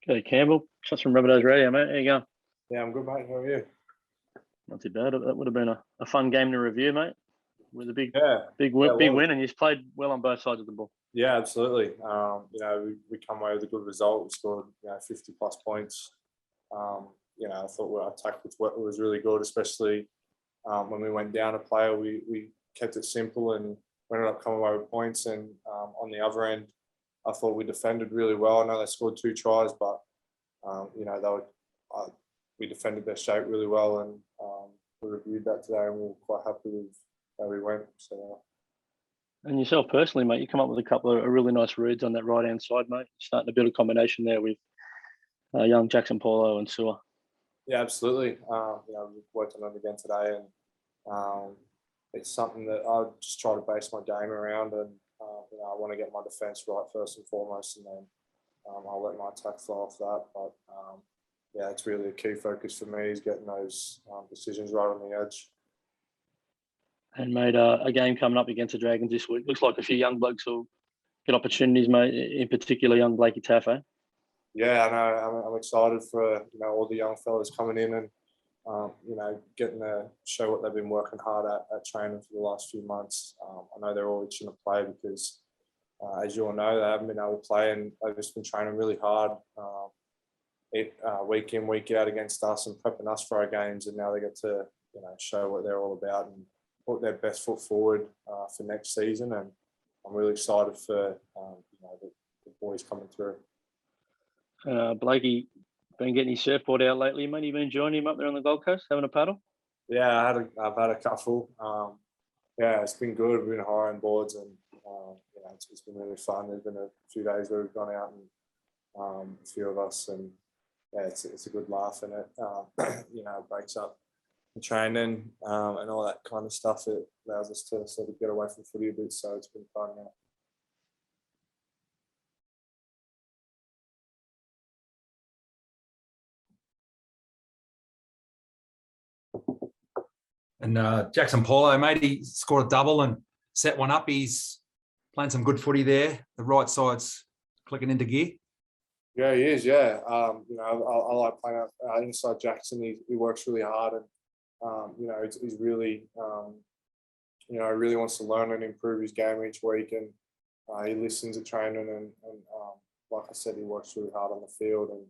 G'day, Campbell. Shots from Rabbitohs Radio, mate. How you going? Yeah, I'm good, mate. How are you? Not too bad. That would have been a fun game to review, mate. With a big Yeah, win, and you played well on both sides of the ball. yeah, absolutely. We come away with a good result. We scored 50 plus points. I thought our attack was really good, especially when we went down a player. We kept it simple and we ended up coming away with points. And on the other end, I thought we defended really well. I know they scored 2 tries, but we defended their shape really well, and we reviewed that today, and we were quite happy with how we went. So. And yourself personally, mate, you come up with a couple of really nice reads on that right-hand side, mate. Starting to build a combination there with young Jackson Paulo and Sewer. Yeah, absolutely. We've worked on it again today, and it's something that I just try to base my game around. And I want to get my defence right first and foremost, and then I'll let my attack flow off that. But it's really a key focus for me is getting those decisions right on the edge. And mate, a game coming up against the Dragons this week. Looks like a few young blokes will get opportunities, mate. In particular, young Blakey Taff, eh? Yeah, I know. I'm excited for all the young fellas coming in and getting to show what they've been working hard at training for the last few months. I know they're all itching to play because, as you all know, they haven't been able to play, and they've just been training really hard, week in, week out against us and prepping us for our games. And now they get to show what they're all about and put their best foot forward for next season. And I'm really excited for the boys coming through. Blakey been getting his surfboard out lately, mate. You been joining him up there on the Gold Coast, having a paddle? Yeah, I've had a couple. It's been good. We've been hiring boards, and it's been really fun. There's been a few days where we've gone out and a few of us, and it's a good laugh, and it breaks up the training and all that kind of stuff. It allows us to sort of get away from footy a bit, so it's been fun now. And Jackson Paulo, mate, he scored a double and set one up. He's playing some good footy there. The right side's clicking into gear. Yeah, he is. Yeah, I like playing inside Jackson. He works really hard, and he's really, really wants to learn and improve his game each week. And he listens at training, and like I said, he works really hard on the field, and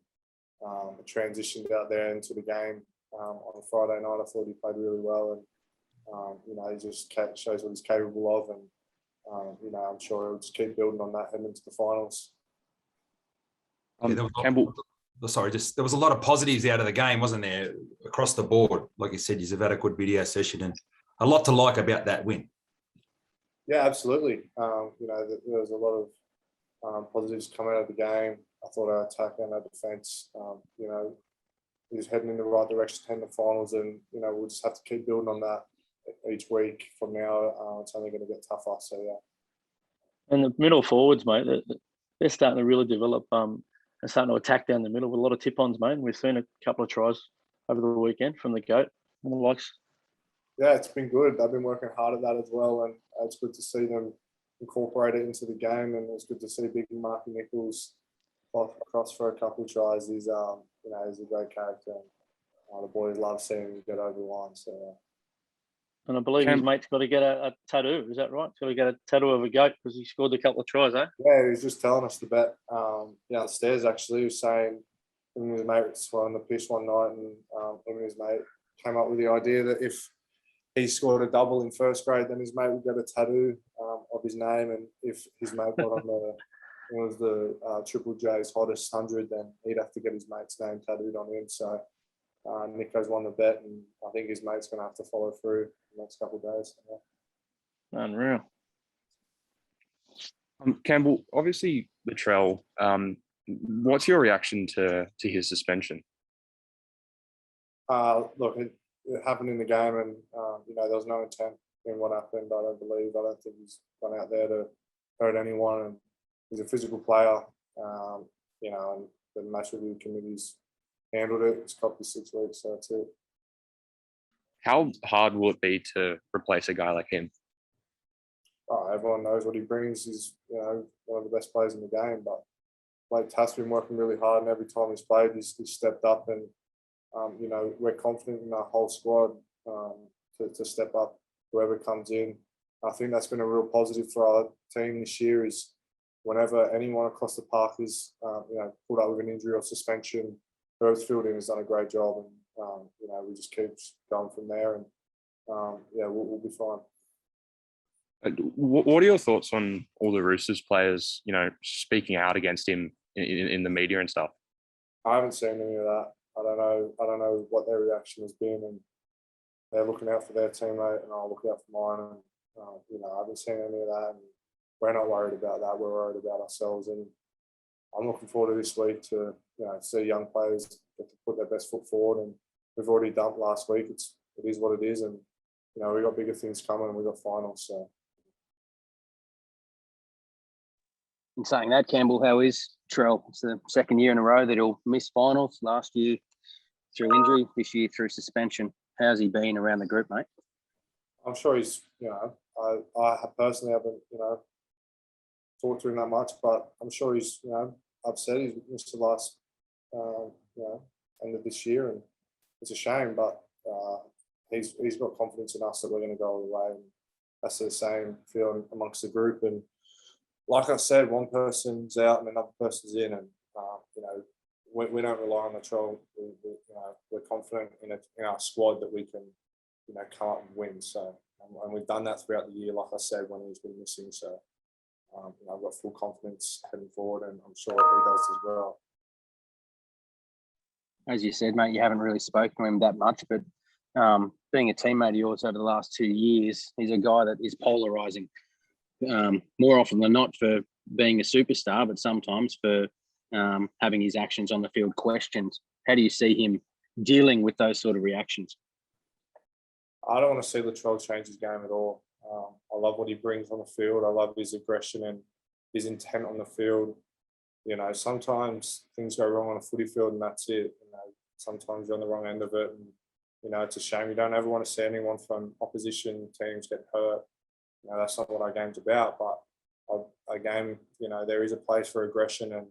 transitioned out there into the game. On Friday night, I thought he played really well, and he just shows what he's capable of, and I'm sure he'll just keep building on that heading into the finals. Campbell, there was a lot of positives out of the game, wasn't there, across the board? Like you said, you've had a good video session, and a lot to like about that win. Yeah, absolutely. There was a lot of positives coming out of the game. I thought our attack and our defence, is heading in the right direction to the finals, and we'll just have to keep building on that each week from now. It's only going to get tougher. So yeah. And the middle forwards, mate, they're starting to really develop. And starting to attack down the middle with a lot of tip-ons, mate. And we've seen a couple of tries over the weekend from the GOAT and the likes. Yeah, it's been good. They've been working hard at that as well, and it's good to see them incorporate it into the game. And it's good to see big Marky Nichols across for a couple of tries. He's a great character. The boys love seeing him get over the line. So. And I believe his mate's got to get a tattoo. Is that right? He's got to get a tattoo of a goat because he scored a couple of tries, eh? Yeah, he was just telling us the bet downstairs, actually. He was saying him and his mate were on the pitch one night, and him and his mate came up with the idea that if he scored a double in first grade, then his mate would get a tattoo of his name. And if his mate got on the Triple J's hottest 100, then he'd have to get his mate's name tattooed on him. So Nico's won the bet, and I think his mate's going to have to follow through the next couple of days. Yeah. Unreal. Campbell, obviously Latrell, what's your reaction to his suspension? Look, it happened in the game, and there was no intent in what happened. I don't think he's gone out there to hurt anyone, and he's a physical player. And the match review committee's handled it. It's copped 6 weeks, so that's it. How hard will it be to replace a guy like him? Everyone knows what he brings. He's one of the best players in the game, but like Tass been working really hard, and every time he's played, he's stepped up, and you know, we're confident in our whole squad to step up whoever comes in. I think that's been a real positive for our team this year. Is whenever anyone across the park is you know, pulled up with an injury or suspension, whoever's filled in has done a great job, and you know, we just keep going from there, and yeah, we'll be fine. What are your thoughts on all the Roosters players, you know, speaking out against him in the media and stuff? I haven't seen any of that. I don't know what their reaction has been, and they're looking out for their teammate, and I'll look out for mine. And you know, I haven't seen any of that, and we're not worried about that. We're worried about ourselves, and I'm looking forward to this week to, you know, see young players get to put their best foot forward. And we've already done last week. It is what it is, and you know, we got bigger things coming. We got finals, so. In saying that, Campbell, how is Trell? It's the second year in a row that he'll miss finals. Last year through injury, this year through suspension. How's he been around the group, mate? I'm sure he's, you know, I personally haven't, you know, talked to him that much, but I'm sure he's, you know, upset. He's missed the last, you know, end of this year, and it's a shame, but he's got confidence in us that we're going to go all the way, and that's the same feeling amongst the group. And like I said, one person's out and another person's in, and you know, we don't rely on the Trell. You know, we're confident in our squad that we can, you know, come up and win. So, and we've done that throughout the year, like I said, when he's been missing. So, you know, I've got full confidence heading forward, and I'm sure he does as well. As you said, mate, you haven't really spoken to him that much, but being a teammate of yours over the last 2 years, he's a guy that is polarising. More often than not for being a superstar, but sometimes for having his actions on the field questioned. How do you see him dealing with those sort of reactions? I don't want to see Latrell change his game at all. I love what he brings on the field. I love his aggression and his intent on the field. You know, sometimes things go wrong on a footy field, and that's it. You know, sometimes you're on the wrong end of it, and you know, it's a shame. You don't ever want to see anyone from opposition teams get hurt. You know, that's not what our game's about, but our game, you know, there is a place for aggression and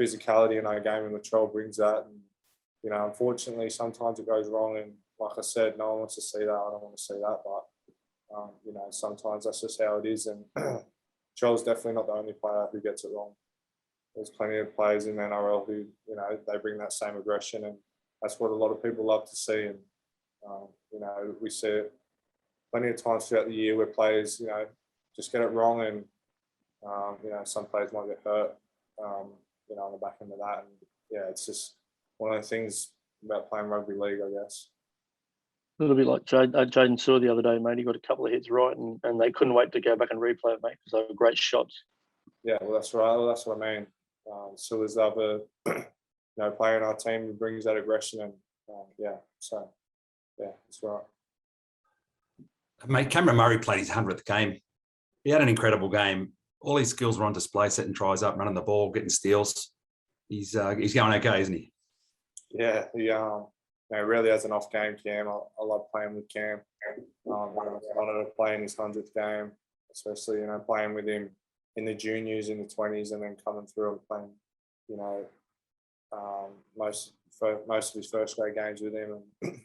physicality in our game, and Latrell brings that. And, you know, unfortunately, sometimes it goes wrong, and like I said, no one wants to see that. I don't want to see that, but, you know, sometimes that's just how it is. And Latrell's definitely not the only player who gets it wrong. There's plenty of players in the NRL who, you know, they bring that same aggression, and that's what a lot of people love to see. And, you know, we see it plenty of times throughout the year where players, you know, just get it wrong, and you know, some players might get hurt, you know, on the back end of that. And yeah, it's just one of the things about playing rugby league, I guess. A little bit like Jaden Sewer the other day, mate. He got a couple of hits right, and they couldn't wait to go back and replay it, mate, because they were great shots. Yeah, well, that's right. Well, that's what I mean. Sewer's the other, you know, player in our team who brings that aggression, and yeah, so yeah, that's right. Mate, Cameron Murray played his 100th game. He had an incredible game. All his skills were on display, setting tries up, running the ball, getting steals. He's going okay, isn't he? Yeah, he really has an off game, Cam. I love playing with Cam. I wanted to play in his 100th game, especially, you know, playing with him in the juniors, in the 20s, and then coming through and playing, you know, most of his first grade games with him. And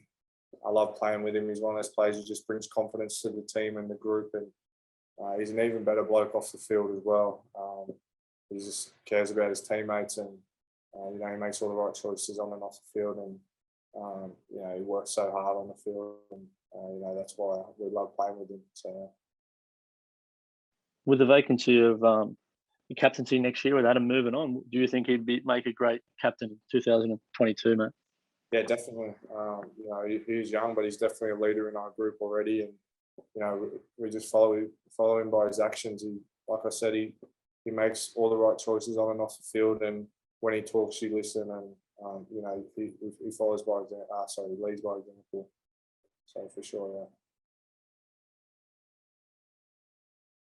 I love playing with him. He's one of those players who just brings confidence to the team and the group, and he's an even better bloke off the field as well. He just cares about his teammates, and you know, he makes all the right choices on and off the field, and you know, he works so hard on the field, and you know, that's why we love playing with him. So, with the vacancy of the captaincy next year, with Adam moving on, do you think he'd make a great captain in 2022, mate? Yeah, definitely. You know, he's young, but he's definitely a leader in our group already, and you know, we just follow him by his actions. He, like I said, he makes all the right choices on and off the field, and when he talks, you listen, and you know, he follows by example. He leads by example. So for sure, yeah.